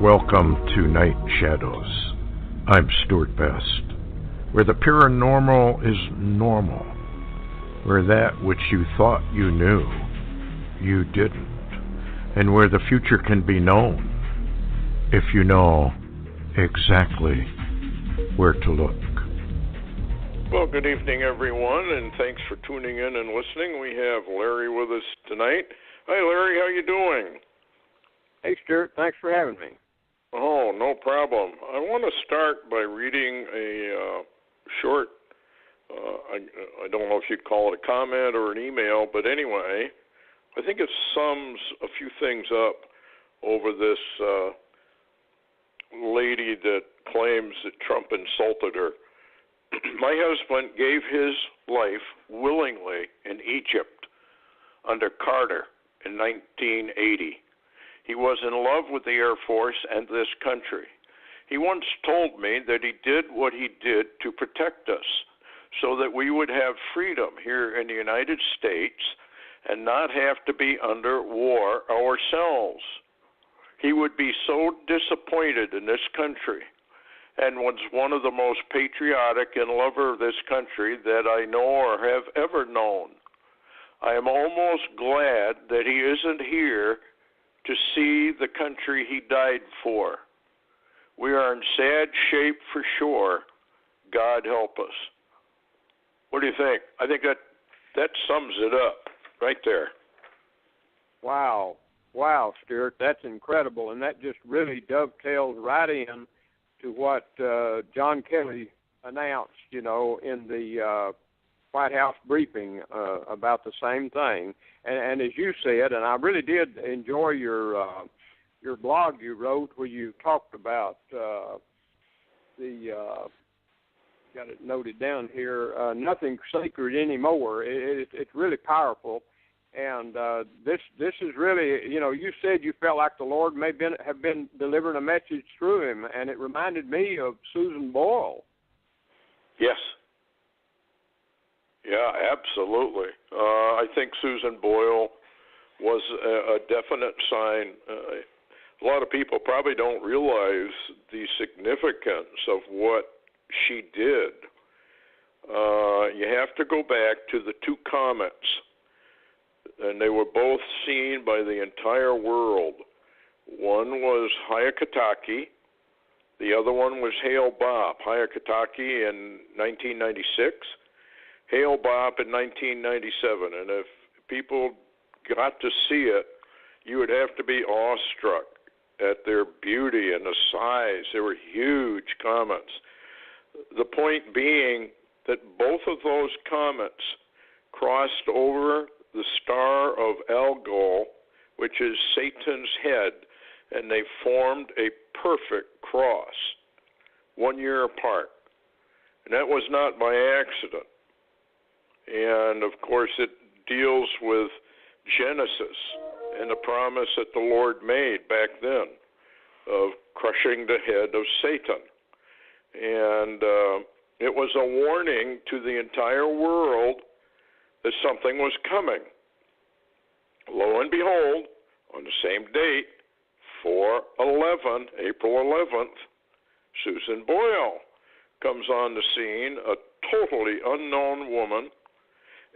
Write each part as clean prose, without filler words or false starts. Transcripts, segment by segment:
Welcome to Night Shadows. I'm Stuart Best, where the paranormal is normal, where that which you thought you knew, you didn't, and where the future can be known if you know exactly where to look. Well, good evening, everyone, and thanks for tuning in and listening. We have Larry with us tonight. Hi, Larry. How you doing? Hey, Stuart. Thanks for having me. Oh, no problem. I want to start by reading a short, I don't know if you'd call it a comment or an email, but anyway, I think it sums a few things up over this lady that claims that Trump insulted her. My husband gave his life willingly in Egypt under Carter in 1980. He was in love with the Air Force and this country. He once told me that he did what he did to protect us so that we would have freedom here in the United States and not have to be under war ourselves. He would be so disappointed in this country and was one of the most patriotic and lover of this country that I know or have ever known. I am almost glad that he isn't here to see the country he died for. We are in sad shape for sure. God help us. What do you think? I think that sums it up right there. Wow, Stuart, that's incredible, and that just really dovetails right in to what John Kelly announced, in the White House briefing about the same thing. And as you said, and I really did enjoy your blog you wrote where you talked about got it noted down here, nothing sacred anymore. It's really powerful. And this is really, you said you felt like the Lord may have been delivering a message through him, and it reminded me of Susan Boyle. Yes. Yeah, absolutely. I think Susan Boyle was a definite sign. A lot of people probably don't realize the significance of what she did. You have to go back to the two comets, and they were both seen by the entire world. One was Hyakutake. The other one was Hale-Bopp. Hyakutake in 1996. Hale-Bopp in 1997, and if people got to see it, you would have to be awestruck at their beauty and the size. They were huge comets. The point being that both of those comets crossed over the star of Algol, which is Satan's head, and they formed a perfect cross 1 year apart. And that was not by accident. And, of course, it deals with Genesis and the promise that the Lord made back then of crushing the head of Satan. And it was a warning to the entire world that something was coming. Lo and behold, on the same date, 4/11, April 11th, Susan Boyle comes on the scene, a totally unknown woman.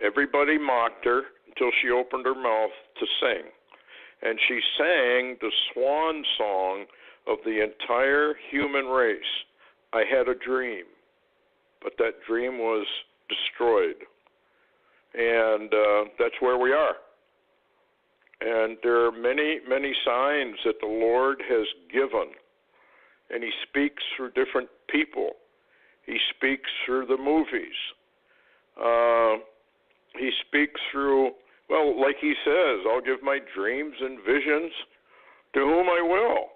Everybody mocked her until she opened her mouth to sing. And she sang the swan song of the entire human race. I had a dream, but that dream was destroyed. And that's where we are. And there are many, many signs that the Lord has given. And he speaks through different people. He speaks through the movies. He speaks through, well, like he says, I'll give my dreams and visions to whom I will.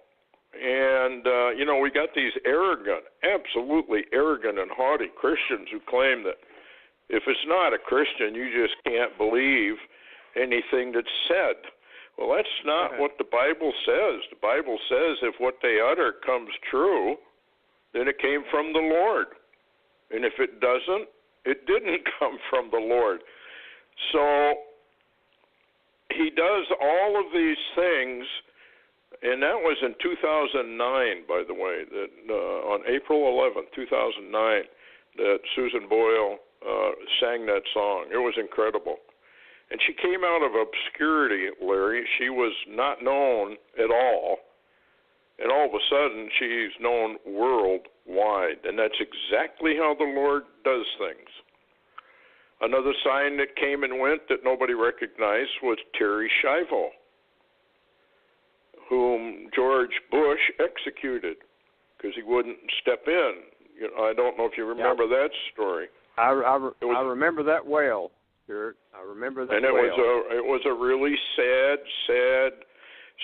And, we got these arrogant, absolutely arrogant and haughty Christians who claim that if it's not a Christian, you just can't believe anything that's said. Well, that's not what the Bible says. The Bible says if what they utter comes true, then it came from the Lord. And if it doesn't, it didn't come from the Lord. So he does all of these things And that was in 2009, by the way, that on April 11th, 2009, that Susan Boyle sang that song. It was incredible. And she came out of obscurity, Larry. She was not known at all. And all of a sudden, she's known worldwide. And that's exactly how the Lord does things. Another sign that came and went that nobody recognized was Terry Schiavo, whom George Bush executed because he wouldn't step in. You know, I don't know if you remember that story. I remember that well, Stuart. I remember that and it was a really sad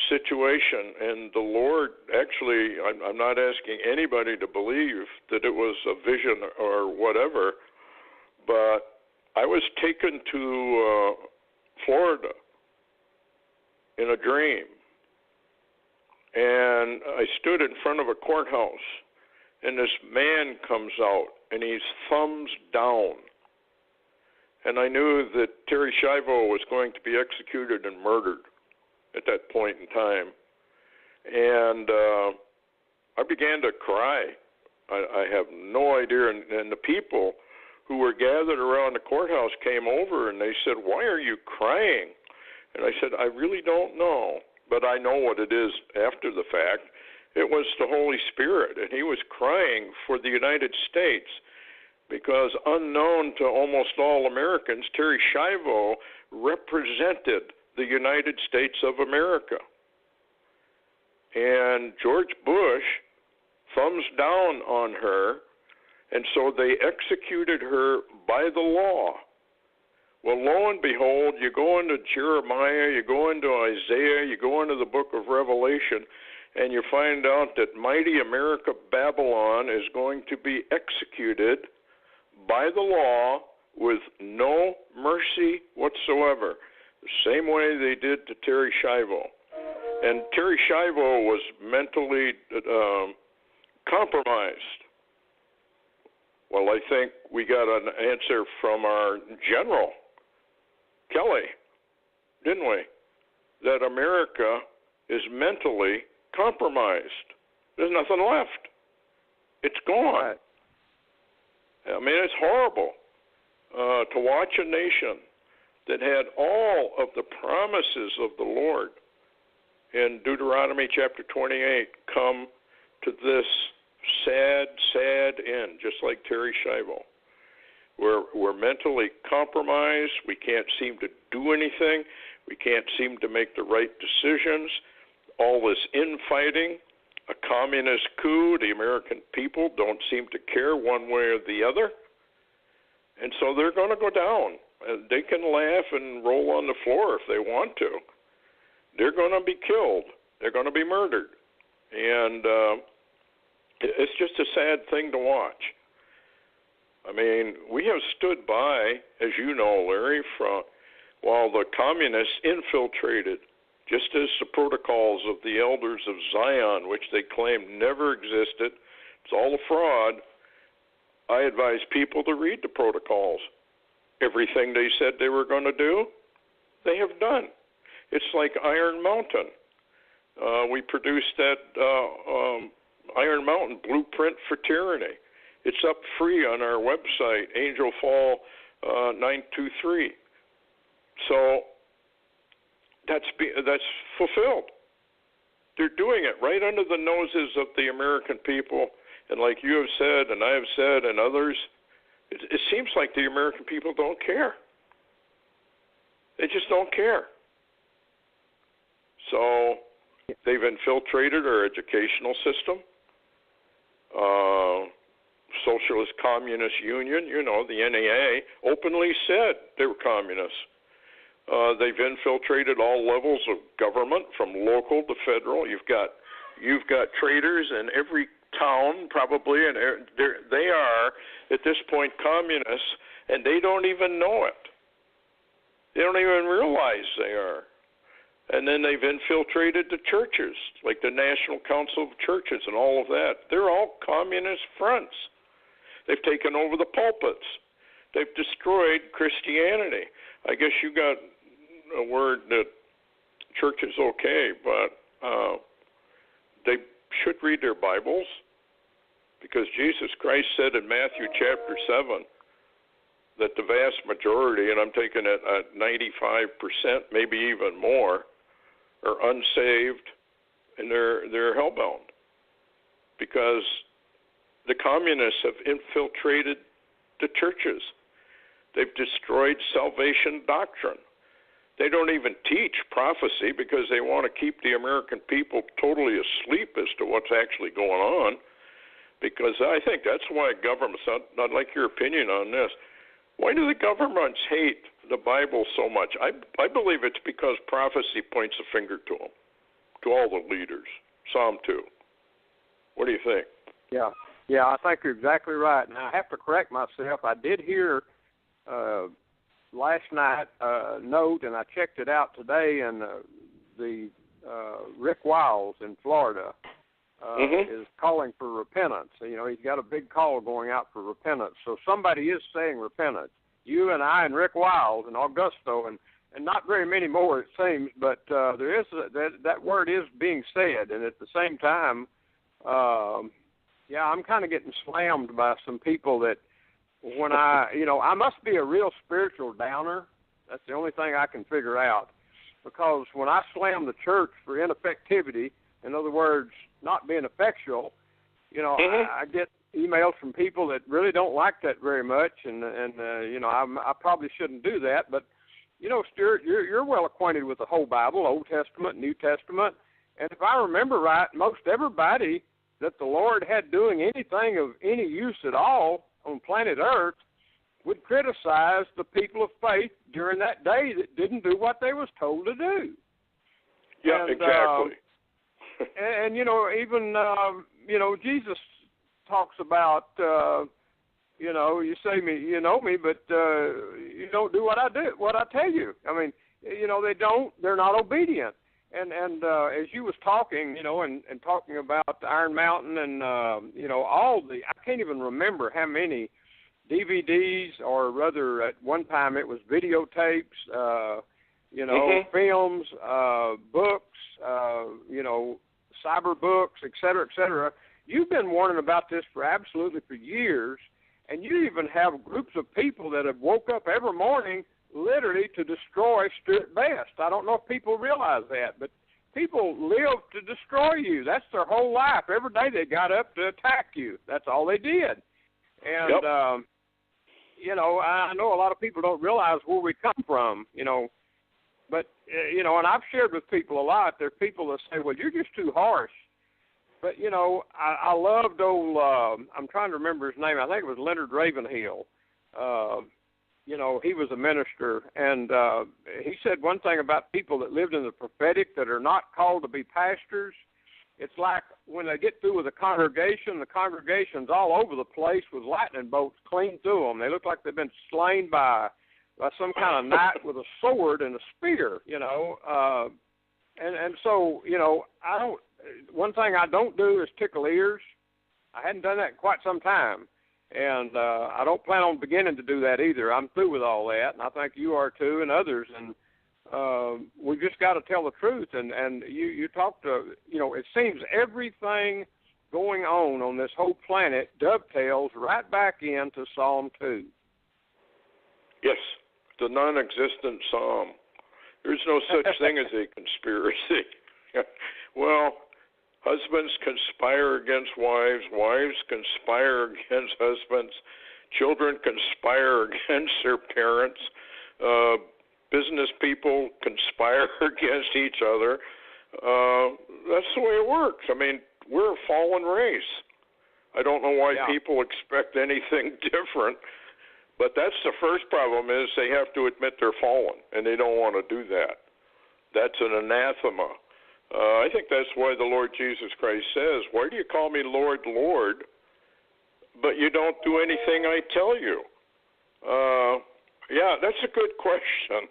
situation. And the Lord actually, I'm not asking anybody to believe that it was a vision or whatever, but I was taken to Florida in a dream. And I stood in front of a courthouse, and this man comes out, and he's thumbs down. And I knew that Terry Schiavo was going to be executed and murdered at that point in time. And I began to cry. I have no idea. And the people who were gathered around the courthouse came over, and they said, "Why are you crying?" And I said, "I really don't know. But I know what it is after the fact." It was the Holy Spirit, and he was crying for the United States because unknown to almost all Americans, Terry Schiavo represented the United States of America. And George Bush thumbs down on her, and so they executed her by the law. Well, lo and behold, you go into Jeremiah, you go into Isaiah, you go into the book of Revelation, and you find out that mighty America Babylon is going to be executed by the law with no mercy whatsoever, the same way they did to Terry Schiavo. And Terry Schiavo was mentally compromised. Well, I think we got an answer from our general, Kelly, didn't we? That America is mentally compromised. There's nothing left. It's gone. Right. I mean, it's horrible to watch a nation that had all of the promises of the Lord in Deuteronomy chapter 28 come to this sad end, just like Terry Schiavo. We're mentally compromised. We can't seem to do anything. We can't seem to make the right decisions. All this infighting, a communist coup. The American people don't seem to care one way or the other. And so they're going to go down. They can laugh and roll on the floor if they want to. They're going to be killed. They're going to be murdered. And it's just a sad thing to watch. I mean, we have stood by, as you know, Larry, while the communists infiltrated, just as the protocols of the elders of Zion, which they claim never existed, it's all a fraud. I advise people to read the protocols. Everything they said they were going to do, they have done. It's like Iron Mountain. We produced that Iron Mountain Blueprint for Tyranny. It's up free on our website, Angel Fall 923. So that's fulfilled. They're doing it right under the noses of the American people. And like you have said, and I have said, and others, it seems like the American people don't care. They just don't care. So they've infiltrated our educational system. Socialist Communist Union, you know, the NAA, openly said they were communists. They've infiltrated all levels of government, from local to federal. You've got traitors in every town, probably, and they are at this point communists, and they don't even know it. They don't even realize they are. And then they've infiltrated the churches, like the National Council of Churches and all of that. They're all communist fronts. They've taken over the pulpits. They've destroyed Christianity. I guess you got a word that church is okay, but they should read their Bibles, because Jesus Christ said in Matthew chapter 7 that the vast majority, and I'm taking it at 95%, maybe even more, are unsaved and they're hellbound, because the communists have infiltrated the churches. They've destroyed salvation doctrine. They don't even teach prophecy because they want to keep the American people totally asleep as to what's actually going on, because I think that's why governments, I'd like your opinion on this, why do the governments hate the Bible so much? I believe it's because prophecy points a finger to them, to all the leaders. Psalm 2. What do you think? Yeah, I think you're exactly right. Now, I have to correct myself. I did hear last night a note, and I checked it out today, and the Rick Wiles in Florida is calling for repentance. You know, he's got a big call going out for repentance. So somebody is saying repentance. You and I and Rick Wiles and Augusto and not very many more, it seems, but there is that word is being said. And at the same time, I'm kind of getting slammed by some people that when I must be a real spiritual downer. That's the only thing I can figure out. Because when I slam the church for ineffectivity, in other words, not being effectual, I get emails from people that really don't like that very much, and I probably shouldn't do that. But, Stuart, you're well acquainted with the whole Bible, Old Testament, New Testament, and if I remember right, most everybody that the Lord had doing anything of any use at all on planet Earth would criticize the people of faith during that day that didn't do what they was told to do. Yeah, and, exactly. And even Jesus talks about you say you know me, but you don't do what I tell you. I mean, they're not obedient. And as you was talking, and talking about Iron Mountain and all I can't even remember how many DVDs, or rather at one time it was videotapes, films, books, cyber books, et cetera. You've been warning about this for years, and you even have groups of people that have woke up every morning literally to destroy Stuart Best. I don't know if people realize that, but people live to destroy you. That's their whole life. Every day they got up to attack you. That's all they did. And, I know a lot of people don't realize where we come from, but, and I've shared with people a lot. There are people that say, well, you're just too harsh. But, I loved old, I'm trying to remember his name. I think it was Leonard Ravenhill. He was a minister, and he said one thing about people that lived in the prophetic that are not called to be pastors. It's like when they get through with the congregation's all over the place with lightning bolts clean through them. They look like they've been slain by some kind of knight with a sword and a spear, And so, I don't. One thing I don't do is tickle ears. I hadn't done that in quite some time. And I don't plan on beginning to do that either. I'm through with all that, and I think you are too, and others. And we've just got to tell the truth. And you talk to, it seems everything going on this whole planet dovetails right back into Psalm 2. Yes, the non-existent psalm. There's no such thing as a conspiracy. Well, husbands conspire against wives, wives conspire against husbands, children conspire against their parents, business people conspire against each other. That's the way it works. I mean, we're a fallen race. I don't know why people expect anything different, but that's the first problem is they have to admit they're fallen, and they don't want to do that. That's an anathema. I think that's why the Lord Jesus Christ says, why do you call me Lord, Lord, but you don't do anything I tell you? That's a good question.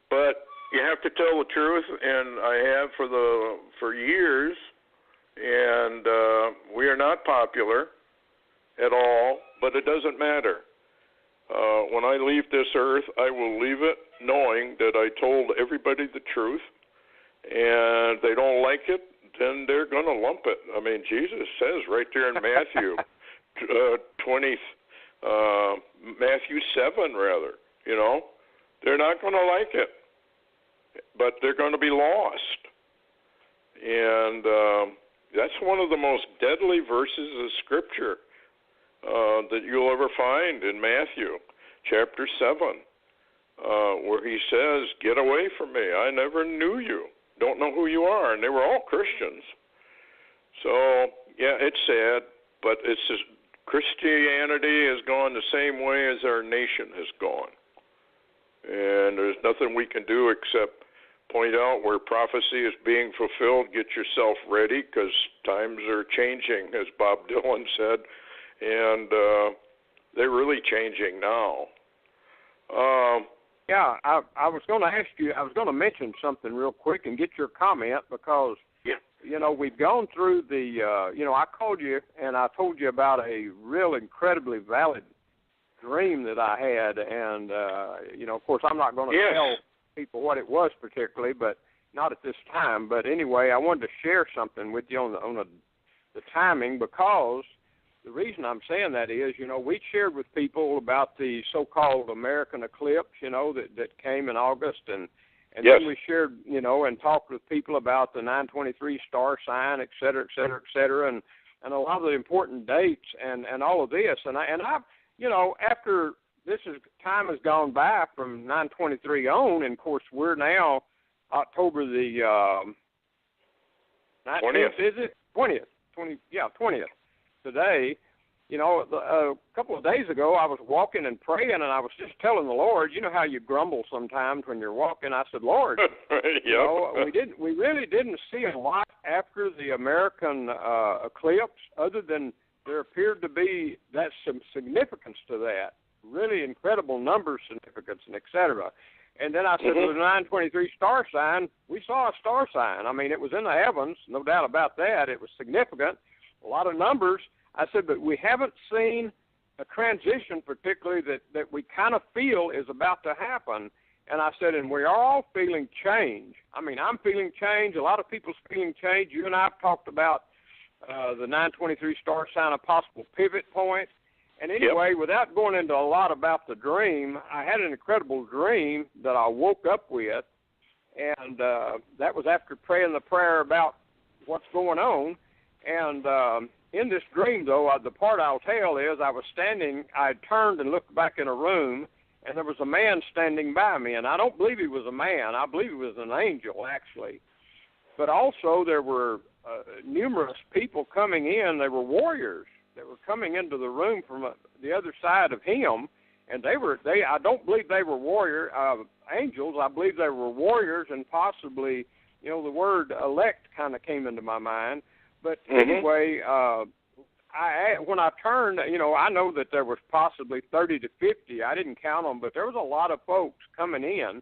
But you have to tell the truth, and I have for years, and we are not popular at all, but it doesn't matter. When I leave this earth, I will leave it knowing that I told everybody the truth, and they don't like it, then they're going to lump it. I mean, Jesus says right there in Matthew Matthew 7, rather, you know, they're not going to like it, but they're going to be lost. And that's one of the most deadly verses of Scripture that you'll ever find in Matthew chapter 7, where he says, "Get away from me. I never knew you. Don't know who you are." And they were all Christians. So, yeah, it's sad, but it's just, Christianity has gone the same way as our nation has gone. And there's nothing we can do except point out where prophecy is being fulfilled. Get yourself ready, because times are changing, as Bob Dylan said, and they're really changing now. Yeah, I was going to ask you, I was going to mention something real quick and get your comment, because, you know, we've gone through the, you know, I called you and I told you about a real incredibly valid dream that I had, and, you know, of course, I'm not going to tell people what it was particularly, but not at this time. But anyway, I wanted to share something with you on the timing, because the reason I'm saying that is, you know, we shared with people about the so-called American eclipse, you know, that came in August, and then we shared, you know, and talked with people about the 923 star sign, et cetera, et cetera, et cetera, and a lot of the important dates and all of this. And I, you know, after time has gone by from 923 on, and of course we're now October the 19th, is it? 20th today. You know, a couple of days ago I was walking and praying, and I was just telling the Lord, you know how you grumble sometimes when you're walking. I said, Lord, you know, we really didn't see a lot after the American eclipse, other than there appeared to be some significance to that. Really incredible number significance, and et cetera. And then I said, with the 923 star sign, we saw a star sign. I mean, it was in the heavens, no doubt about that. It was significant, a lot of numbers. I said, but we haven't seen a transition particularly that we kind of feel is about to happen. And I said, and we are all feeling change. I mean, I'm feeling change. A lot of people's feeling change. You and I have talked about the 923 star sign, a possible pivot point. And anyway, without going into a lot about the dream, I had an incredible dream that I woke up with, and that was after praying the prayer about what's going on. And in this dream, though, the part I'll tell is I had turned and looked back in a room, and there was a man standing by me. And I don't believe he was a man. I believe he was an angel, actually. But also there were numerous people coming in. They were warriors that were coming into the room from the other side of him, and I don't believe they were angels. I believe they were warriors, and possibly, you know, the word elect kind of came into my mind. But anyway, when I turned, you know, I know that there was possibly 30 to 50. I didn't count them, but there was a lot of folks coming in.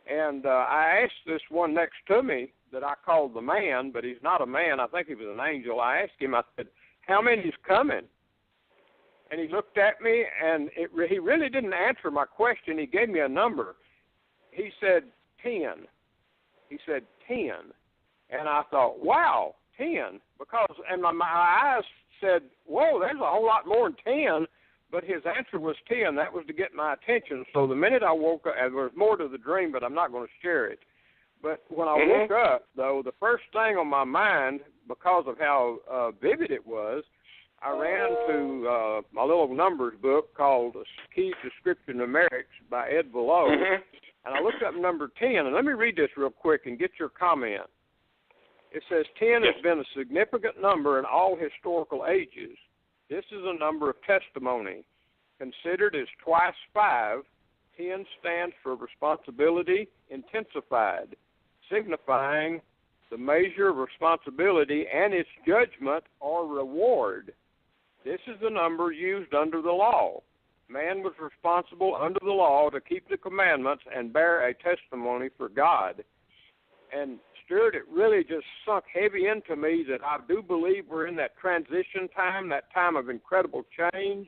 And I asked this one next to me that I called the man, but he's not a man. I think he was an angel. I asked him, I said, how many's coming? And he looked at me, and he really didn't answer my question. He gave me a number. He said 10. He said 10. And I thought, wow, 10. And my eyes said, whoa, there's a whole lot more than 10. But his answer was 10. That was to get my attention. So the minute I woke up, and there was more to the dream, but I'm not going to share it. But when I woke up, though, the first thing on my mind, because of how vivid it was, I ran to my little numbers book called Keys to Scripture Numerics by Ed Below, and I looked up number 10. And let me read this real quick and get your comment. It says 10 has been a significant number in all historical ages. This is a number of testimony. Considered as twice 5, 10 stands for responsibility intensified, signifying the measure of responsibility and its judgment or reward. This is the number used under the law. Man was responsible under the law to keep the commandments and bear a testimony for God. And Stuart, it really just sunk heavy into me that I do believe we're in that transition time, that time of incredible change.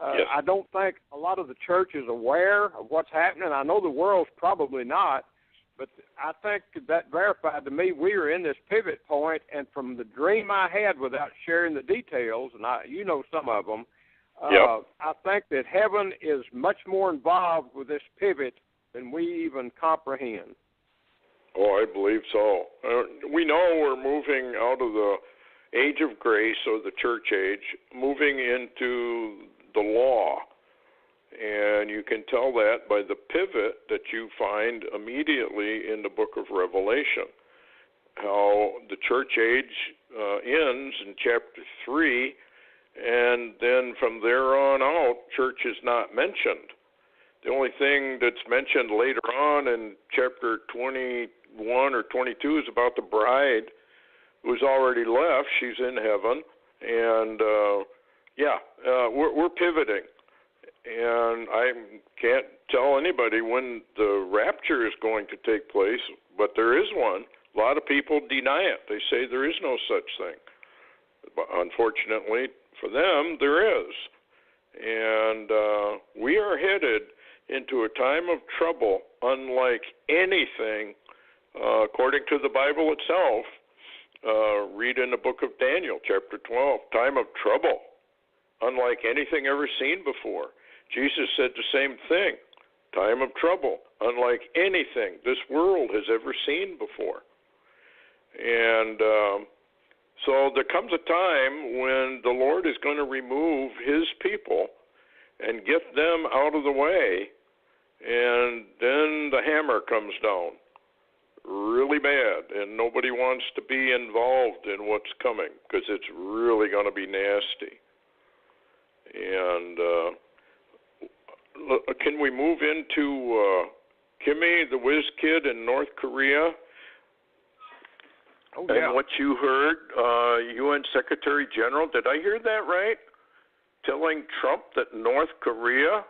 I don't think a lot of the church is aware of what's happening. I know the world's probably not, But I think that verified to me we are in this pivot point, and from the dream I had without sharing the details, and you know some of them, Yep. I think that heaven is much more involved with this pivot than we even comprehend. Oh, I believe so. We know we're moving out of the age of grace, or the church age, moving into the law. And you can tell that by the pivot that you find immediately in the book of Revelation. How the church age ends in chapter 3, and then from there on out, church is not mentioned. The only thing that's mentioned later on in chapter 21 or 22 is about the bride who's already left. She's in heaven, and we're pivoting. And I can't tell anybody when the rapture is going to take place, but there is one. A lot of people deny it. They say there is no such thing. But unfortunately for them, there is. And we are headed into a time of trouble unlike anything, according to the Bible itself. Read in the book of Daniel, chapter 12, time of trouble, unlike anything ever seen before. Jesus said the same thing, time of trouble, unlike anything this world has ever seen before. And so there comes a time when the Lord is going to remove his people and get them out of the way, and then the hammer comes down really bad, and nobody wants to be involved in what's coming because it's really going to be nasty. And can we move into Kimmy, the whiz kid in North Korea? Oh, yeah. And what you heard, UN Secretary General, did I hear that right? Telling Trump that North Korea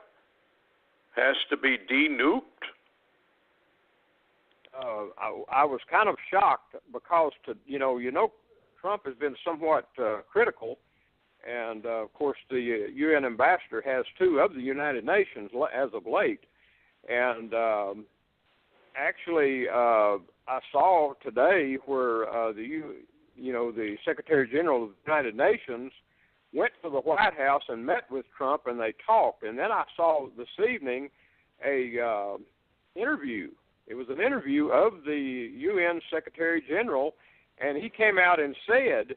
has to be denuked? I was kind of shocked because, Trump has been somewhat critical, and, of course, the UN ambassador has two of the United Nations as of late. And actually, I saw today where the Secretary General of the United Nations went to the White House and met with Trump, and they talked. And then I saw this evening a interview. It was an interview of the UN Secretary General, and he came out and said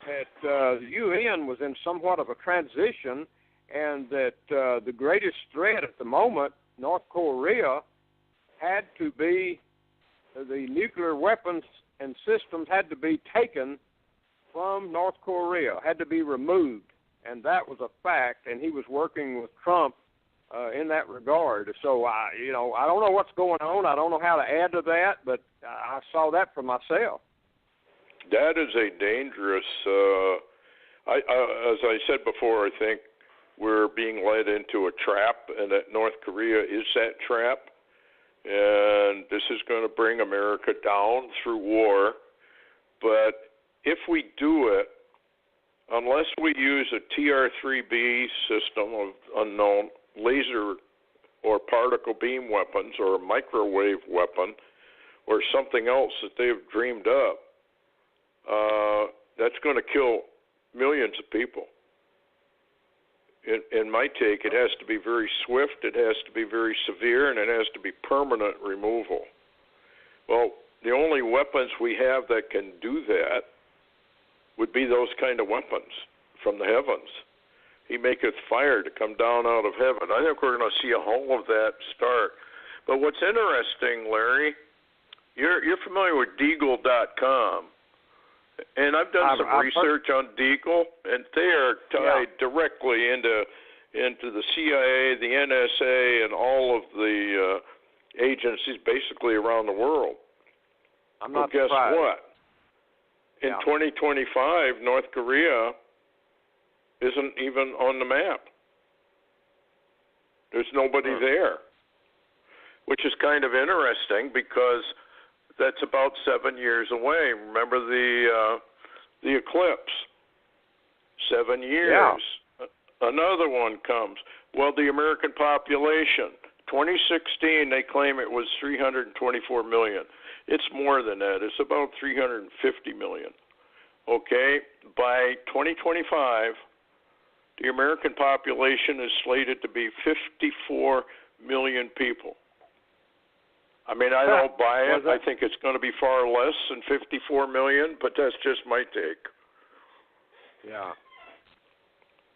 that the UN was in somewhat of a transition, and that the greatest threat at the moment, North Korea, had to be the nuclear weapons and systems had to be taken from North Korea, had to be removed, and that was a fact, and he was working with Trump in that regard. So, I don't know what's going on. I don't know how to add to that, but I saw that for myself. That is a dangerous, as I said before, I think we're being led into a trap, and that North Korea is that trap. And this is going to bring America down through war. But if we do it, unless we use a TR-3B system of unknown laser or particle beam weapons or a microwave weapon or something else that they've dreamed up, that's going to kill millions of people. In my take, it has to be very swift, it has to be very severe, and it has to be permanent removal. Well, the only weapons we have that can do that would be those kind of weapons from the heavens. He maketh fire to come down out of heaven. I think we're going to see a whole of that start. But what's interesting, Larry, you're familiar with Deagle.com. And I've done some research on Deagle, and they are tied directly into the CIA, the NSA, and all of the agencies basically around the world. I'm not surprised. Guess what? In 2025, North Korea isn't even on the map. There's nobody there, which is kind of interesting because that's about 7 years away. Remember the Eclipse? 7 years. Yeah. Another one comes. Well, the American population, 2016, they claim it was 324 million. It's more than that. It's about 350 million. Okay, by 2025, the American population is slated to be 54 million people. I mean, I don't buy it. I think it's going to be far less than 54 million, but that's just my take. Yeah.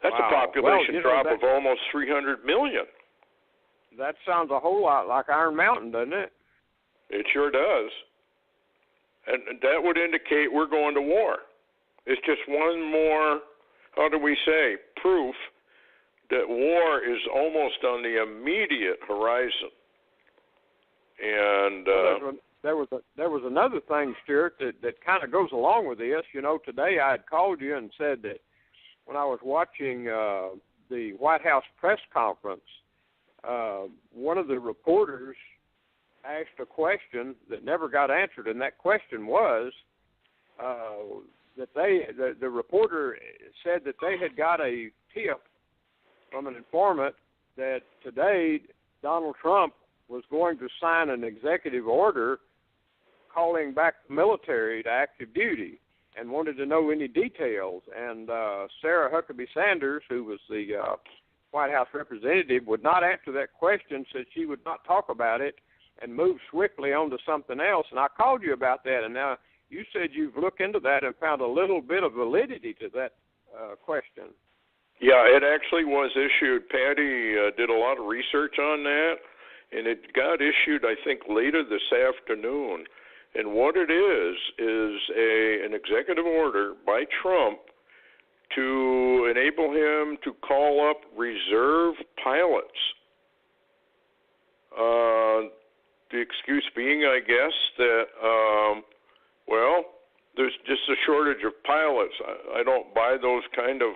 That's a population drop of almost 300 million. That sounds a whole lot like Iron Mountain, doesn't it? It sure does. And that would indicate we're going to war. It's just one more, how do we say, proof that war is almost on the immediate horizon. And there was another thing, Stuart, that kind of goes along with this. You know, today I had called you and said that when I was watching the White House press conference, one of the reporters asked a question that never got answered, and that question was that the reporter said that they had got a tip from an informant that today Donald Trump was going to sign an executive order calling back the military to active duty and wanted to know any details. And Sarah Huckabee Sanders, who was the White House representative, would not answer that question, said she would not talk about it, and moved swiftly on to something else. And I called you about that, and now you said you've looked into that and found a little bit of validity to that question. Yeah, it actually was issued. Patty did a lot of research on that, and it got issued, I think, later this afternoon. And what it is an executive order by Trump to enable him to call up reserve pilots. The excuse being, I guess, that, there's just a shortage of pilots. I don't buy those kind of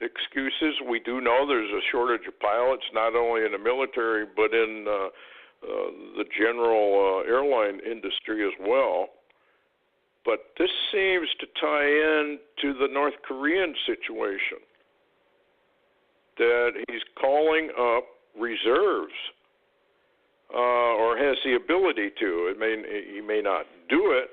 excuses. We do know there's a shortage of pilots, not only in the military, but in the general airline industry as well. But this seems to tie in to the North Korean situation, that he's calling up reserves, or has the ability to. He may not do it,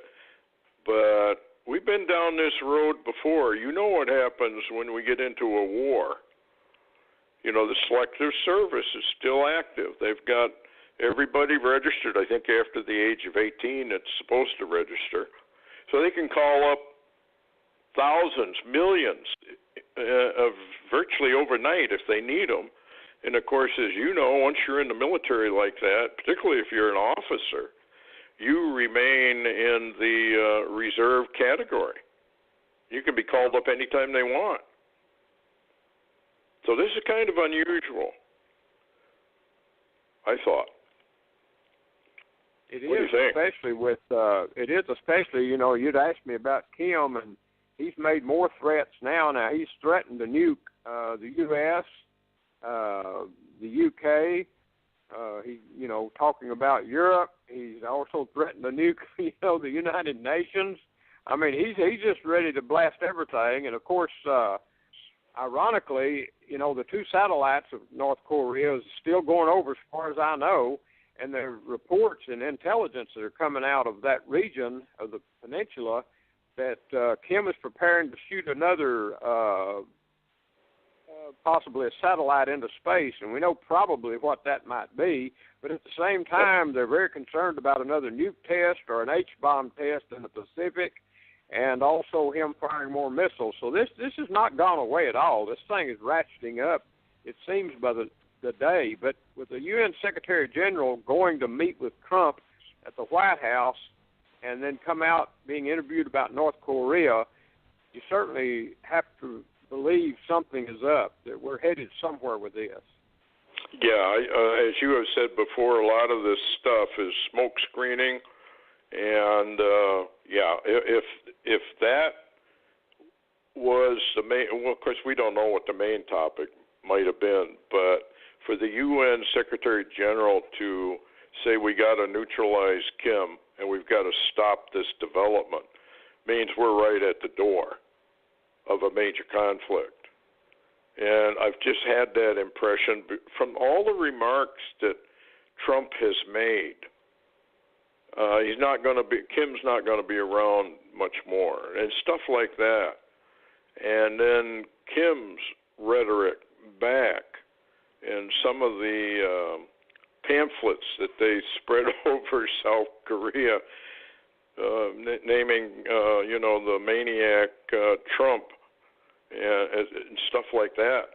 but we've been down this road before. You know what happens when we get into a war. You know, the Selective Service is still active. They've got everybody registered. I think after the age of 18, it's supposed to register. So they can call up thousands, millions, of virtually overnight if they need them. And, of course, as you know, once you're in the military like that, particularly if you're an officer, you remain in the reserve category. You can be called up anytime they want. So this is kind of unusual, I thought. It is, especially with you know, you'd asked me about Kim, and he's made more threats now. Now he's threatened to nuke the U.S., the UK. He, you know, talking about Europe. He's also threatened to nuke, you know, the United Nations. I mean, he's just ready to blast everything. And of course, ironically, you know, the two satellites of North Korea is still going over, as far as I know. And there are reports and intelligence that are coming out of that region of the peninsula that Kim is preparing to shoot another, possibly a satellite into space. And we know probably what that might be. But at the same time, they're very concerned about another nuke test or an H-bomb test in the Pacific, and also him firing more missiles. So this has not gone away at all. This thing is ratcheting up, it seems, by the day. But with the UN Secretary General going to meet with Trump at the White House and then come out being interviewed about North Korea, you certainly have to believe something is up, that we're headed somewhere with this. Yeah, as you have said before, a lot of this stuff is smoke screening. And, if that was the main, well, of course, we don't know what the main topic might have been, but for the UN Secretary General to say we got to neutralize Kim and we've got to stop this development means we're right at the door of a major conflict. And I've just had that impression from all the remarks that Trump has made. Kim's not going to be around much more, and stuff like that. And then Kim's rhetoric back, and some of the pamphlets that they spread over South Korea, naming the maniac Trump and stuff like that.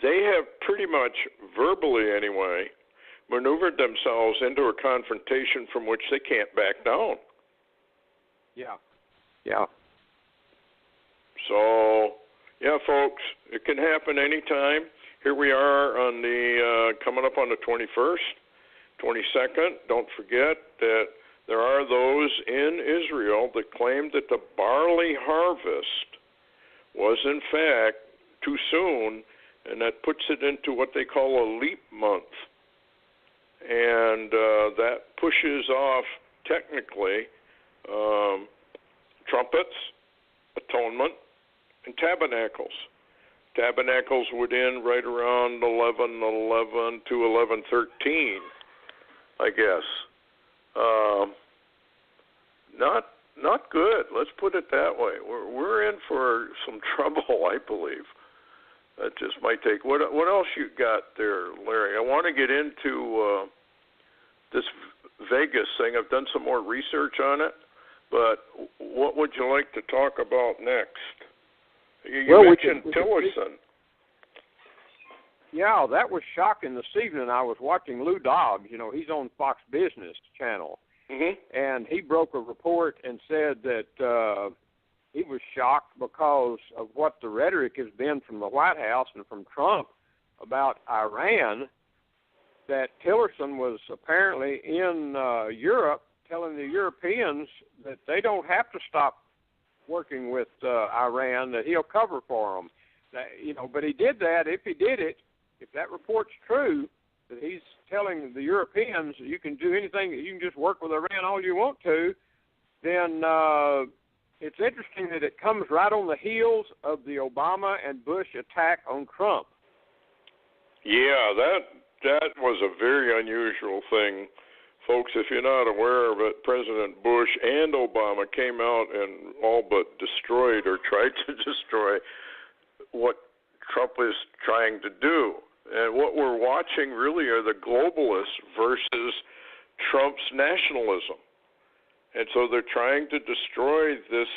They have pretty much, verbally anyway, maneuvered themselves into a confrontation from which they can't back down. Yeah. So, yeah, folks, it can happen anytime. Here we are on the coming up on the 21st, 22nd. Don't forget that there are those in Israel that claim that the barley harvest was, in fact, too soon, and that puts it into what they call a leap month. And that pushes off, technically, trumpets, atonement, and tabernacles. Tabernacles would end right around 11:11 to 11:13, I guess. Not good. Let's put it that way. We're in for some trouble, I believe. That just might take. What else you got there, Larry? I want to get into this Vegas thing. I've done some more research on it, but what would you like to talk about next? You mentioned Tillerson. Yeah, that was shocking this evening. I was watching Lou Dobbs. He's on Fox Business Channel. Mm-hmm. And he broke a report and said that he was shocked because of what the rhetoric has been from the White House and from Trump about Iran, that Tillerson was apparently in Europe telling the Europeans that they don't have to stop working with Iran, that he'll cover for them. But he did that. If he did it, if that report's true, that he's telling the Europeans you can do anything, you can just work with Iran all you want to, then it's interesting that it comes right on the heels of the Obama and Bush attack on Trump. Yeah, that was a very unusual thing. Folks, if you're not aware of it, President Bush and Obama came out and all but destroyed or tried to destroy what Trump is trying to do. And what we're watching really are the globalists versus Trump's nationalism. And so they're trying to destroy this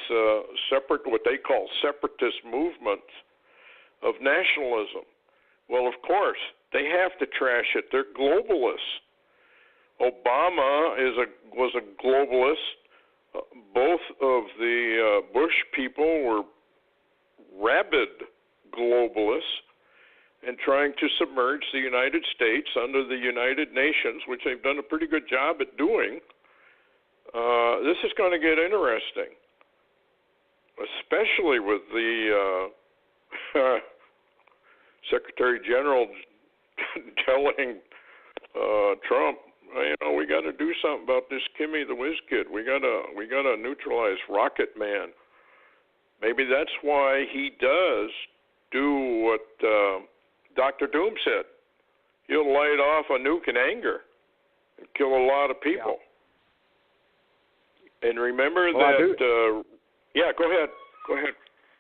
what they call separatist movement of nationalism. Well, of course, they have to trash it. They're globalists. Obama was a globalist. Both of the Bush people were rabid globalists and trying to submerge the United States under the United Nations, which they've done a pretty good job at doing. This is going to get interesting, especially with the Secretary General telling Trump, we got to do something about this Kimmy the Whiz Kid. We got to neutralize Rocket Man. Maybe that's why he does do what Dr. Doom said. He'll light off a nuke in anger and kill a lot of people. Yeah. And remember that. Yeah, go ahead.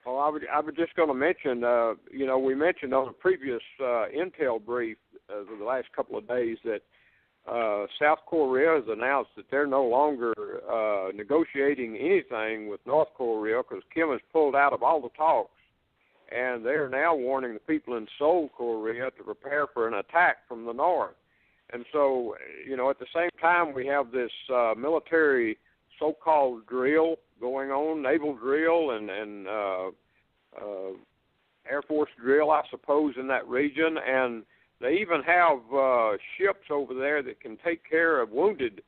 Well, I was just going to mention. We mentioned on a previous intel brief the last couple of days that South Korea has announced that they're no longer negotiating anything with North Korea because Kim has pulled out of all the talks, and they're now warning the people in Seoul, Korea, to prepare for an attack from the north. And so, at the same time, we have this military so-called drill going on, naval drill and Air Force drill, I suppose, in that region, and they even have ships over there that can take care of wounded,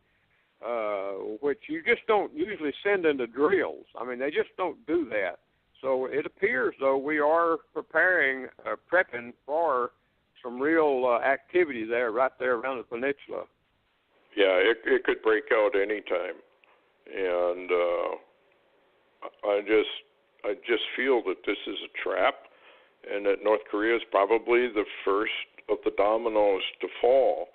which you just don't usually send into drills. I mean, they just don't do that. So it appears, though, we are prepping for some real activity there, right there around the peninsula. Yeah, it could break out any time, and I just feel that this is a trap, and that North Korea is probably the first of the dominoes to fall.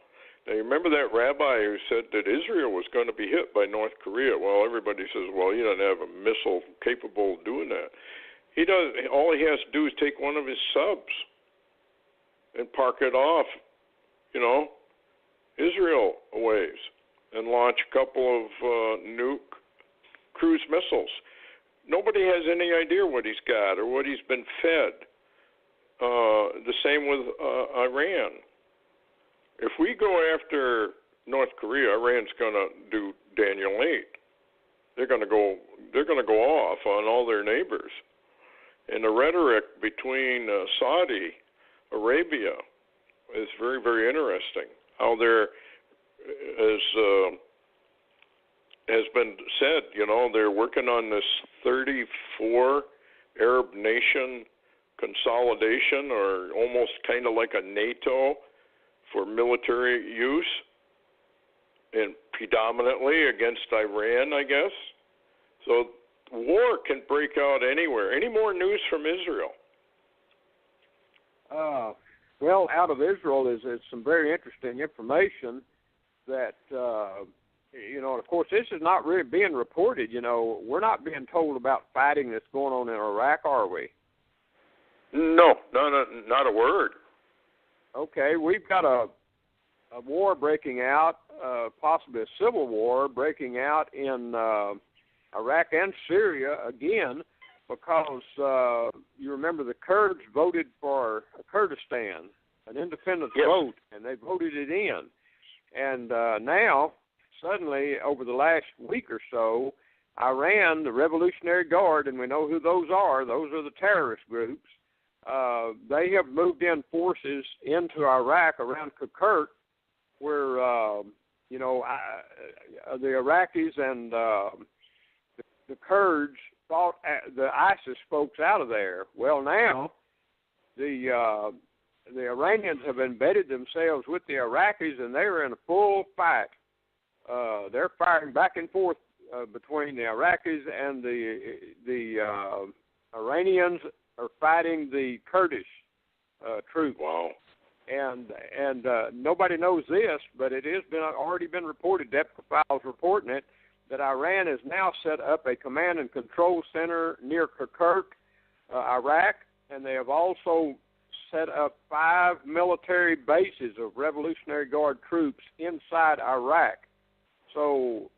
Now, you remember that rabbi who said that Israel was going to be hit by North Korea? Well, everybody says, well, he doesn't have a missile capable of doing that. He does. All he has to do is take one of his subs and park it off, Israel a ways, and launch a couple of nuke cruise missiles. Nobody has any idea what he's got or what he's been fed. The same with Iran. If we go after North Korea, Iran's going to do Daniel 8. They're going to go off on all their neighbors. And the rhetoric between Saudi Arabia is very, very interesting. How there has been said, they're working on this 34 Arab nation consolidation, or almost kind of like a NATO for military use, and predominantly against Iran, I guess. So war can break out anywhere. Any more news from Israel? Well, out of Israel is some very interesting information that, of course, this is not really being reported. We're not being told about fighting that's going on in Iraq, are we? No, not a word. Okay, we've got a war breaking out, possibly a civil war breaking out in Iraq and Syria again, because you remember the Kurds voted for Kurdistan, an independent vote, and they voted it in. And now, suddenly, over the last week or so, Iran, the Revolutionary Guard, and we know who those are the terrorist groups, they have moved in forces into Iraq around Kirkuk, where, the Iraqis and the Kurds fought the ISIS folks out of there. Well, now the Iranians have embedded themselves with the Iraqis, and they're in a full fight. They're firing back and forth between the Iraqis, and the Iranians are fighting the Kurdish troops. Wow. And nobody knows this, but it has already been reported, Depth Files reporting it, that Iran has now set up a command and control center near Kirkuk, Iraq, and they have also set up 5 military bases of Revolutionary Guard troops inside Iraq. So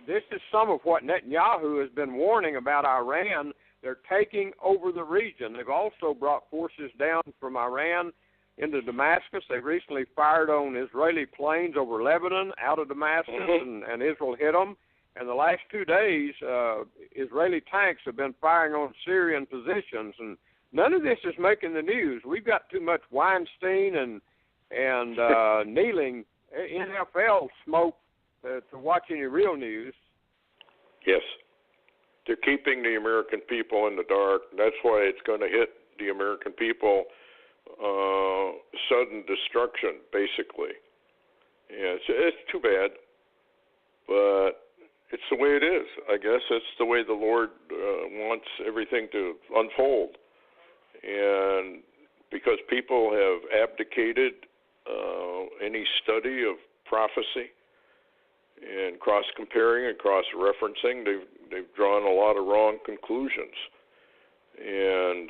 this is some of what Netanyahu has been warning about Iran. They're taking over the region. They've also brought forces down from Iran into Damascus. They recently fired on Israeli planes over Lebanon out of Damascus, and Israel hit them. And the last 2 days, Israeli tanks have been firing on Syrian positions, and none of this is making the news. We've got too much Weinstein and kneeling NFL smoke to watch any real news. Yes. They're keeping the American people in the dark. That's why it's going to hit the American people. Sudden destruction, basically. Yeah, it's too bad, but it's the way it is. I guess it's the way the Lord wants everything to unfold, and because people have abdicated any study of prophecy and cross-comparing and cross-referencing, they've drawn a lot of wrong conclusions, and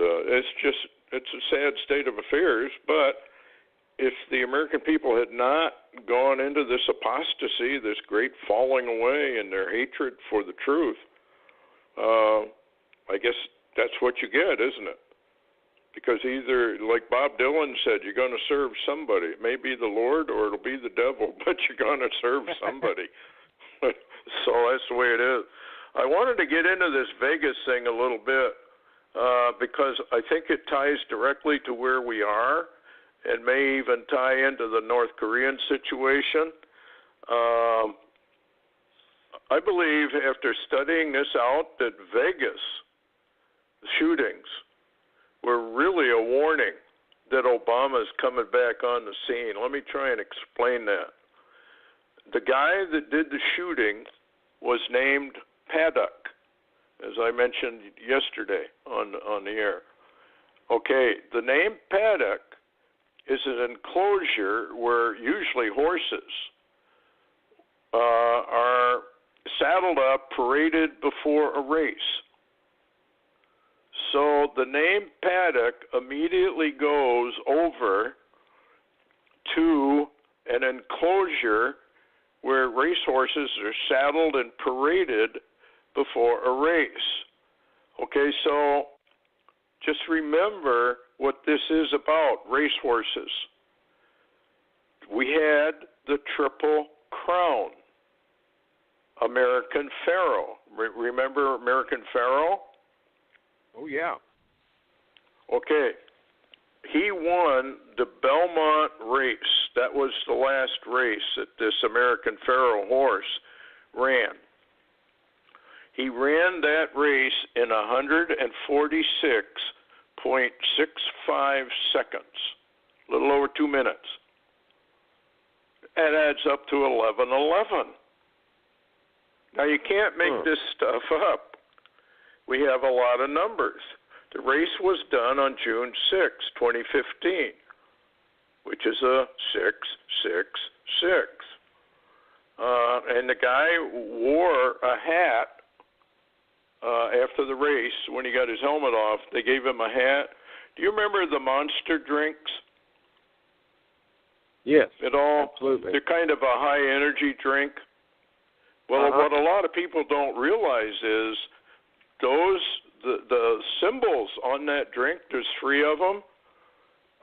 it's a sad state of affairs. But if the American people had not gone into this apostasy, this great falling away in their hatred for the truth, I guess that's what you get, isn't it? Because either, like Bob Dylan said, you're going to serve somebody. It may be the Lord or it'll be the devil, but you're going to serve somebody. So that's the way it is. I wanted to get into this Vegas thing a little bit because I think it ties directly to where we are and may even tie into the North Korean situation. I believe, after studying this out, that Vegas shootings were really a warning that Obama's coming back on the scene. Let me try and explain that. The guy that did the shooting was named Paddock, as I mentioned yesterday on the air. Okay, the name paddock is an enclosure where usually horses are saddled up, paraded before a race. So the name paddock immediately goes over to an enclosure where racehorses are saddled and paraded before a race. Okay, so just remember what this is about, racehorses. We had the Triple Crown, American Pharaoh. Remember American Pharaoh? Oh, yeah. Okay. He won the Belmont race. That was the last race that this American Pharaoh horse ran. He ran that race in 146.65 seconds, a little over 2 minutes. That adds up to 11:11. Now, you can't make this stuff up. We have a lot of numbers. The race was done on June 6, 2015, which is a 666. And the guy wore a hat after the race. When he got his helmet off, they gave him a hat. Do you remember the Monster drinks? Yes, at all? Absolutely. They're kind of a high-energy drink. Well, what a lot of people don't realize is the symbols on that drink, there's 3 of them,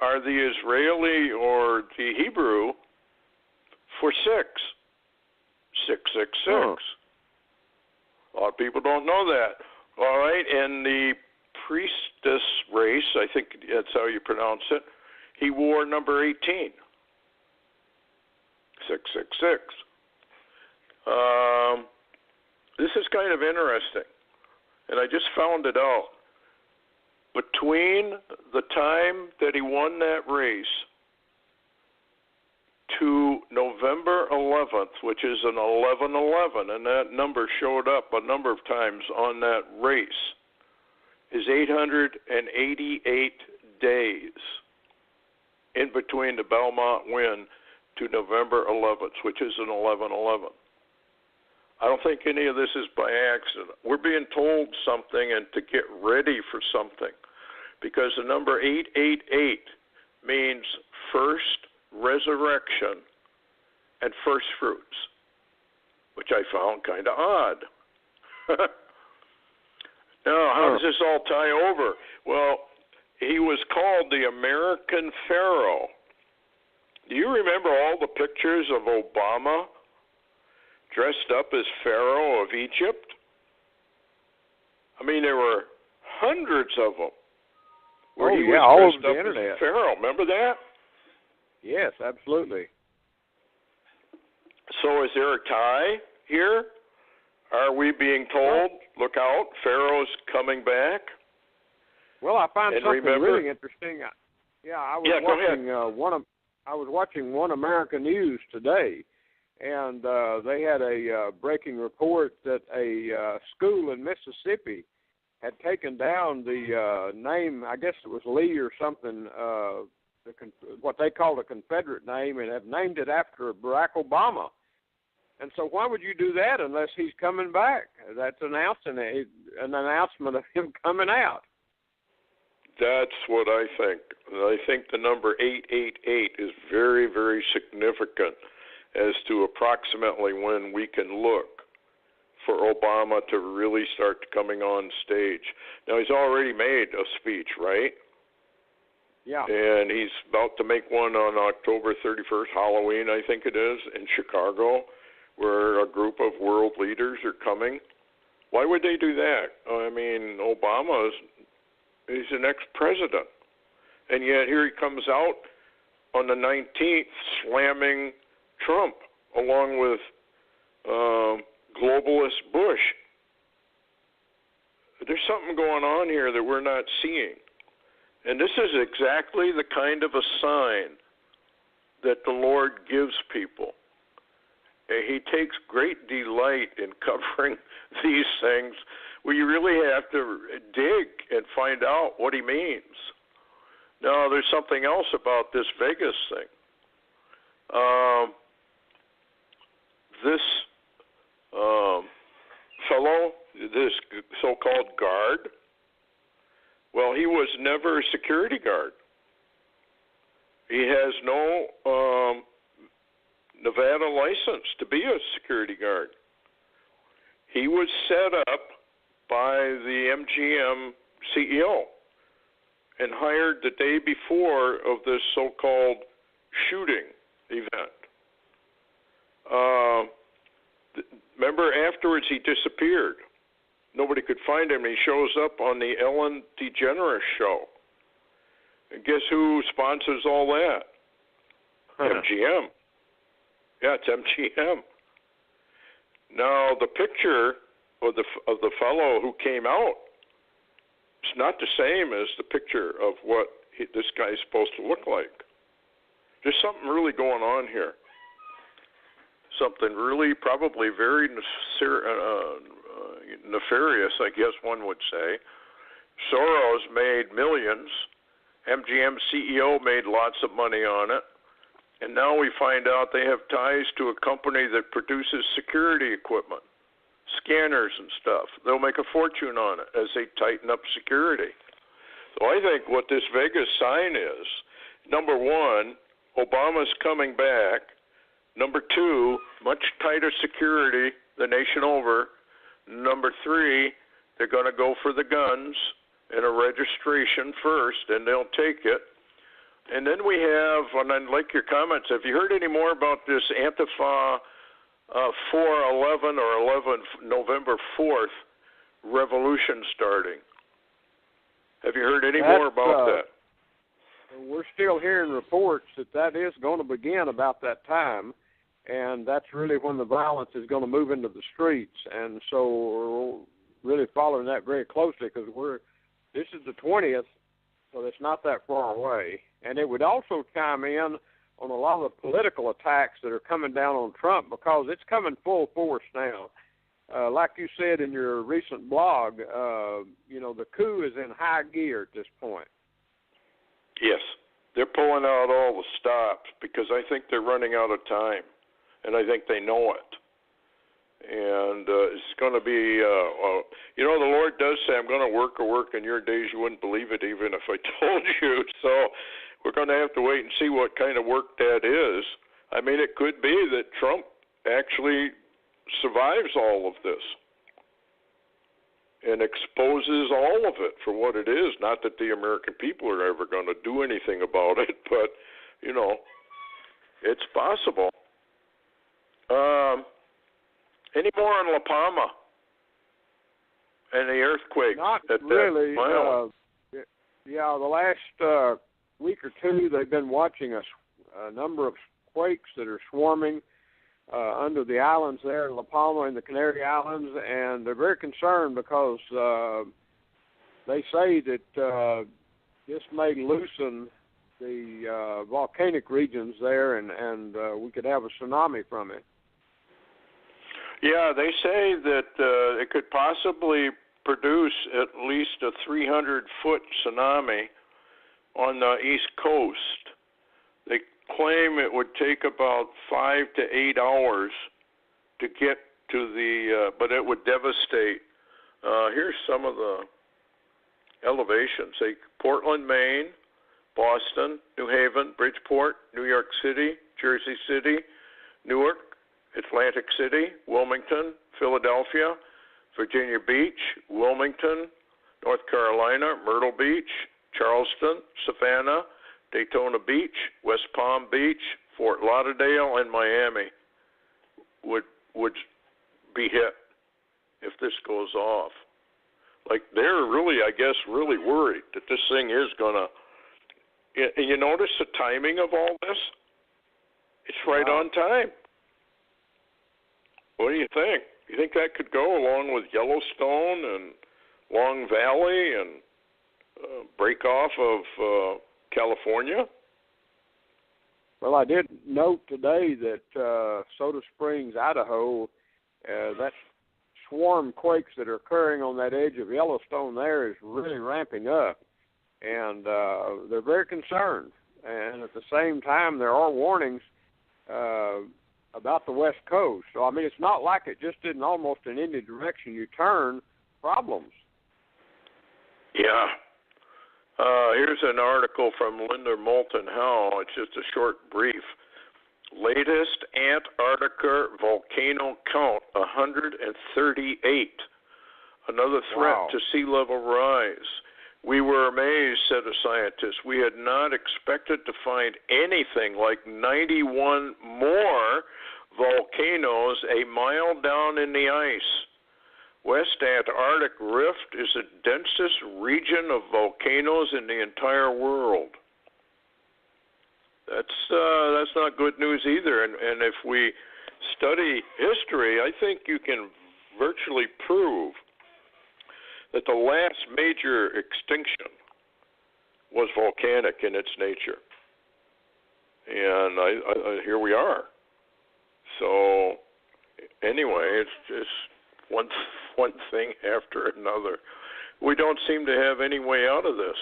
are the Israeli or the Hebrew for 666. A lot of people don't know that. All right, and the priestess race, I think that's how you pronounce it, he wore number 18, 666. This is kind of interesting, and I just found it out. Between the time that he won that race to November 11th, which is an 11/11, and that number showed up a number of times on that race, is 888 days in between the Belmont win to November 11th, which is an 11/11. I don't think any of this is by accident. We're being told something and to get ready for something, because the number 888 means first resurrection and first fruits, which I found kind of odd. Now, how does this all tie over? Well, he was called the American Pharaoh. Do you remember all the pictures of Obama dressed up as Pharaoh of Egypt? I mean, there were hundreds of them where he was all dressed over the up internet. as Pharaoh. Remember that? Yes, absolutely. So is there a tie here? Are we being told, look out, Pharaoh's coming back? Well, I found something really interesting. I was watching One American News today, and they had a breaking report that a school in Mississippi had taken down the name, I guess it was Lee or something, what they called a Confederate name, and have named it after Barack Obama. And so why would you do that unless he's coming back? That's an announcement of him coming out. That's what I think. I think the number 888 is very, very significant as to approximately when we can look for Obama to really start coming on stage. Now, he's already made a speech, right? Yeah. And he's about to make one on October 31st, Halloween, I think it is, in Chicago, where a group of world leaders are coming. Why would they do that? I mean, Obama he's an ex-president. And yet here he comes out on the 19th slamming Trump along with globalist Bush. There's something going on here that we're not seeing. And this is exactly the kind of a sign that the Lord gives people. He takes great delight in covering these things where you really have to dig and find out what he means. Now, there's something else about this Vegas thing. This fellow, this so-called guard, well, he was never a security guard. He has no Nevada license to be a security guard. He was set up by the MGM CEO and hired the day before of this so-called shooting event. Remember, afterwards he disappeared. Nobody could find him. He shows up on the Ellen DeGeneres show. And guess who sponsors all that? MGM. Yeah, it's MGM. Now, the picture of the fellow who came out, it's not the same as the picture of what this guy's supposed to look like. There's something really going on here. Something really probably very nefarious, I guess one would say. Soros made millions. MGM CEO made lots of money on it. And now we find out they have ties to a company that produces security equipment, scanners and stuff. They'll make a fortune on it as they tighten up security. So I think what this Vegas sign is, number one, Obama's coming back. Number two, much tighter security the nation over. Number three, they're going to go for the guns and a registration first, and they'll take it. And then we have, and I like your comments, have you heard any more about this Antifa 4/11 or November 4th revolution starting? Have you heard any more about that? We're still hearing reports that is going to begin about that time, and that's really when the violence is going to move into the streets. And so we're really following that very closely because this is the 20th, so it's not that far away. And it would also chime in on a lot of the political attacks that are coming down on Trump because it's coming full force now. Like you said in your recent blog, the coup is in high gear at this point. Yes, they're pulling out all the stops because I think they're running out of time, and I think they know it. And it's going to be, the Lord does say, I'm going to work a work in your days you wouldn't believe it even if I told you. So we're going to have to wait and see what kind of work that is. I mean, it could be that Trump actually survives all of this and exposes all of it for what it is. Not that the American people are ever going to do anything about it, but, it's possible. Any more on La Palma and the earthquake? Not really. The last week or two, they've been watching a number of quakes that are swarming under the islands there in La Palma and the Canary Islands, and they're very concerned because they say that this may loosen the volcanic regions there, and we could have a tsunami from it. Yeah, they say that it could possibly produce at least a 300-foot tsunami on the East Coast. They claim it would take about 5 to 8 hours to get to but it would devastate. Here's some of the elevations. Portland, Maine, Boston, New Haven, Bridgeport, New York City, Jersey City, Newark, Atlantic City, Wilmington, Philadelphia, Virginia Beach, Wilmington, North Carolina, Myrtle Beach, Charleston, Savannah, Daytona Beach, West Palm Beach, Fort Lauderdale, and Miami would be hit if this goes off. Like, they're really, I guess, really worried that this thing is going to... And you notice the timing of all this? It's right on time. What do you think? You think that could go along with Yellowstone and Long Valley and break off of California? Well, I did note today that Soda Springs, Idaho, that swarm quakes that are occurring on that edge of Yellowstone there is really ramping up. and they're very concerned. And at the same time, there are warnings about the West Coast. So, I mean, it's not like it just didn't almost in any direction you turn, problems. Yeah. Here's an article from Linda Moulton Howe. It's just a short brief. Latest Antarctica volcano count, 138. Another threat to sea level rise. We were amazed, said a scientist. We had not expected to find anything like 91 more volcanoes a mile down in the ice. West Antarctic Rift is the densest region of volcanoes in the entire world. That's not good news either. And if we study history, I think you can virtually prove that the last major extinction was volcanic in its nature. And I here we are. So anyway, it's just one thing after another. We don't seem to have any way out of this.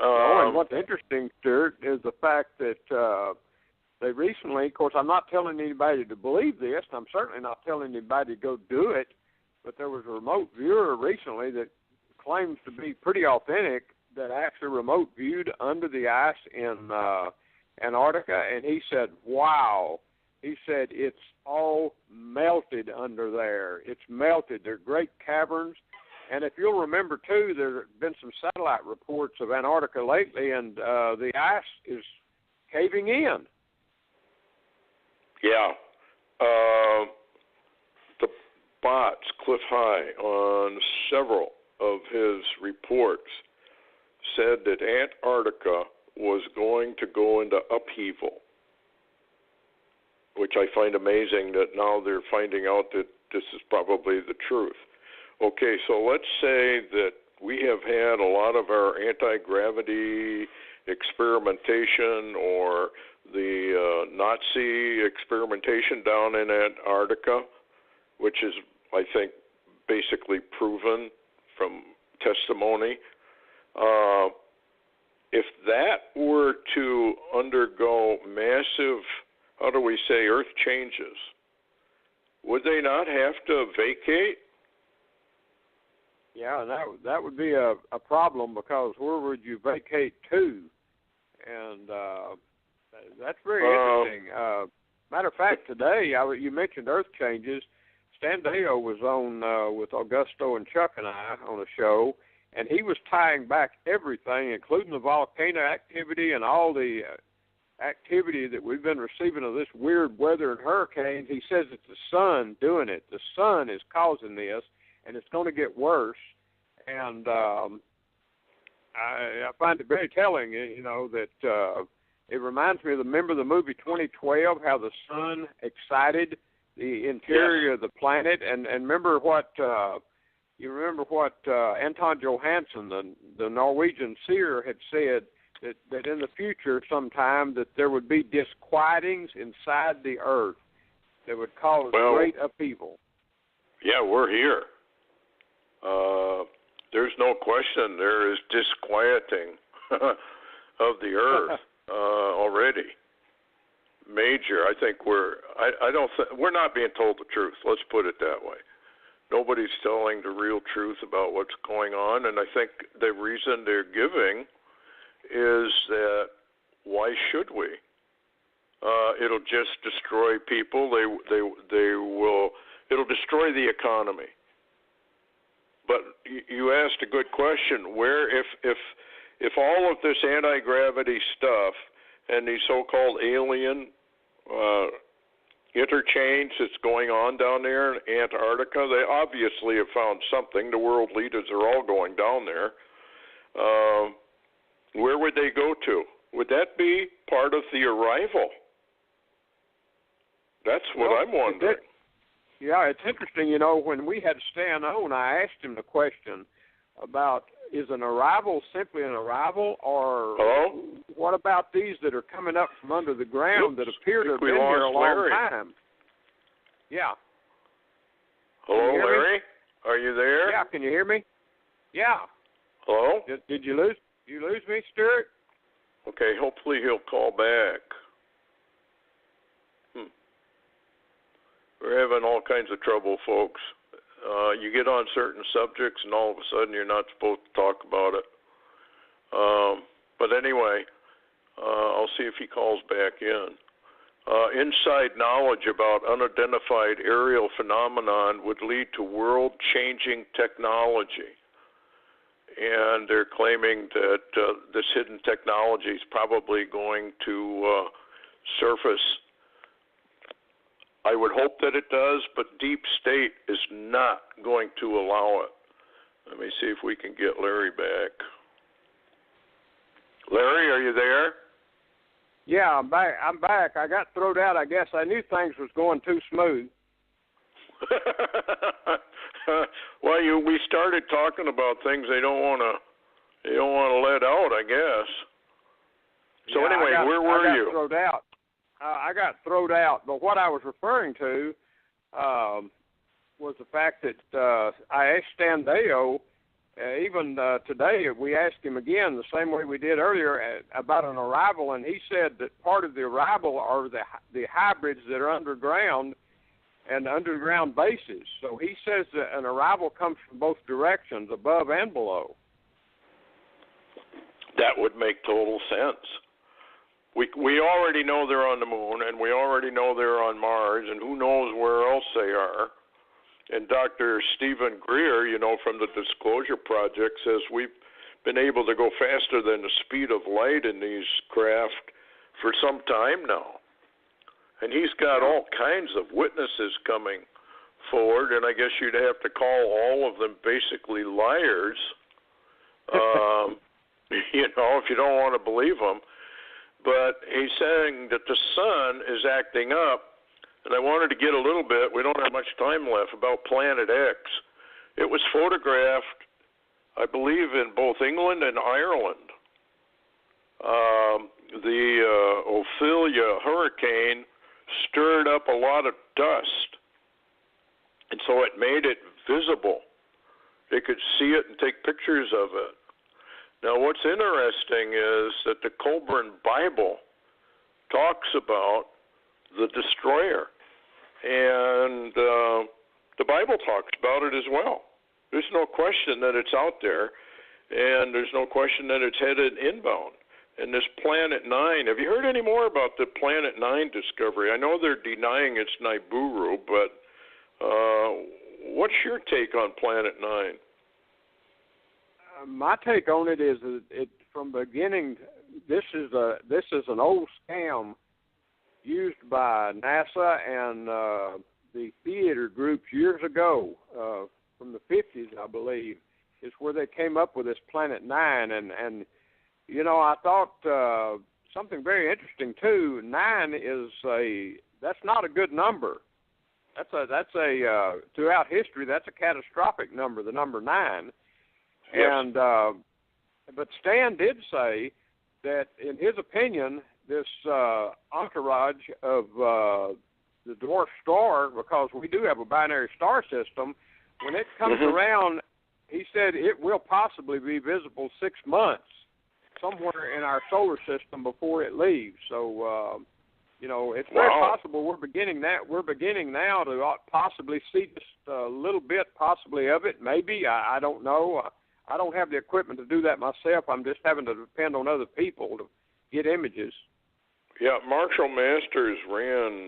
And what's interesting, Stuart, is the fact that they recently, of course, I'm not telling anybody to believe this, and I'm certainly not telling anybody to go do it, but there was a remote viewer recently that claims to be pretty authentic that actually remote viewed under the ice in Antarctica, and he said, wow. He said, it's all melted under there. It's melted. They're great caverns. And if you'll remember, too, there have been some satellite reports of Antarctica lately, and the ice is caving in. Yeah. The bots, Cliff High, on several of his reports, said that Antarctica was going to go into upheaval, which I find amazing that now they're finding out that this is probably the truth. Okay, so let's say that we have had a lot of our anti-gravity experimentation or the Nazi experimentation down in Antarctica, which is, I think, basically proven from testimony. If that were to undergo massive, how do we say, earth changes, would they not have to vacate? Yeah, that would be a problem, because where would you vacate to? And that's very interesting. Matter of fact, today, you mentioned earth changes. Stan Deyo was on with Augusto and Chuck and I on a show, and he was tying back everything, including the volcano activity and all the activity that we've been receiving of this weird weather and hurricanes. He says it's the sun doing it. The sun is causing this, and it's going to get worse. And I find it very telling, that it reminds me of the movie 2012, how the sun excited the interior of the planet. And remember what Anton Johansson, the Norwegian seer, had said, that in the future sometime that there would be disquietings inside the earth that would cause great upheaval. Yeah, we're here. There's no question there is disquieting of the earth already. Major. I think we're not being told the truth. Let's put it that way. Nobody's telling the real truth about what's going on, and I think the reason they're giving is that why should we? It'll just destroy people. It'll destroy the economy. But you asked a good question. Where if all of this anti-gravity stuff and these so-called alien interchange that's going on down there in Antarctica, they obviously have found something. The world leaders are all going down there. Where would they go to? Would that be part of the arrival? That's what I'm wondering. Yeah, it's interesting. When we had Stan on, I asked him the question about, is an arrival simply an arrival, or what about these that are coming up from under the ground that appear to have been here a long time? Yeah. Hello, Larry? Are you there? Yeah, can you hear me? Yeah. Hello? Did you lose? You lose me, Stuart? Okay, hopefully he'll call back. We're having all kinds of trouble, folks. You get on certain subjects, and all of a sudden you're not supposed to talk about it. But anyway, I'll see if he calls back in. Inside knowledge about unidentified aerial phenomenon would lead to world-changing technology. And they're claiming that this hidden technology is probably going to surface. I would hope that it does, but Deep State is not going to allow it. Let me see if we can get Larry back. Larry, are you there? Yeah, I'm back. I got thrown out. I guess I knew things was going too smooth. Well, we started talking about things they don't want to let out, I guess. So anyway, where were you? I got thrown out. But what I was referring to was the fact that I asked Stan Deo, even today, we asked him again the same way we did earlier about an arrival, and he said that part of the arrival are the hybrids that are underground and underground bases. So he says that an arrival comes from both directions, above and below. That would make total sense. We already know they're on the moon, and we already know they're on Mars, and who knows where else they are. And Dr. Stephen Greer, from the Disclosure Project, says we've been able to go faster than the speed of light in these craft for some time now. And he's got all kinds of witnesses coming forward, and I guess you'd have to call all of them basically liars, if you don't want to believe them. But he's saying that the sun is acting up, and I wanted to get a little bit, we don't have much time left, about Planet X. It was photographed, I believe, in both England and Ireland. The Ophelia hurricane stirred up a lot of dust, and so it made it visible. They could see it and take pictures of it. Now, what's interesting is that the Colburn Bible talks about the destroyer, and the Bible talks about it as well. There's no question that it's out there, and there's no question that it's headed inbound. And this Planet 9, have you heard any more about the Planet 9 discovery? I know they're denying it's Nibiru, but what's your take on Planet 9? My take on it is that from the beginning, this is an old scam used by NASA and the theater groups years ago, from the 50s, I believe, is where they came up with this Planet 9. And I thought something very interesting too. 9 that's not a good number. That's a throughout history, that's a catastrophic number, the number 9. Yes. And but Stan did say that, in his opinion, this entourage of the dwarf star, because we do have a binary star system, when it comes around, he said it will possibly be visible 6 months somewhere in our solar system before it leaves. So, it's very possible we're beginning now to possibly see just a little bit, possibly, of it. Maybe, I don't know. I don't have the equipment to do that myself. I'm just having to depend on other people to get images. Yeah, Marshall Masters ran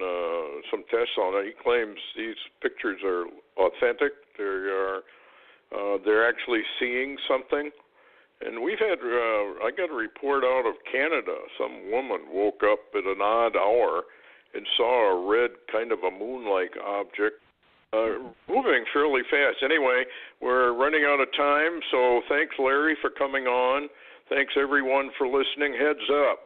some tests on it. He claims these pictures are authentic. They're actually seeing something. And we've had, I got a report out of Canada. Some woman woke up at an odd hour and saw a red kind of a moon-like object moving fairly fast. Anyway, we're running out of time, so thanks, Larry, for coming on. Thanks, everyone, for listening. Heads up,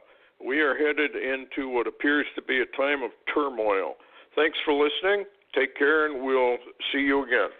we are headed into what appears to be a time of turmoil. Thanks for listening. Take care, and we'll see you again.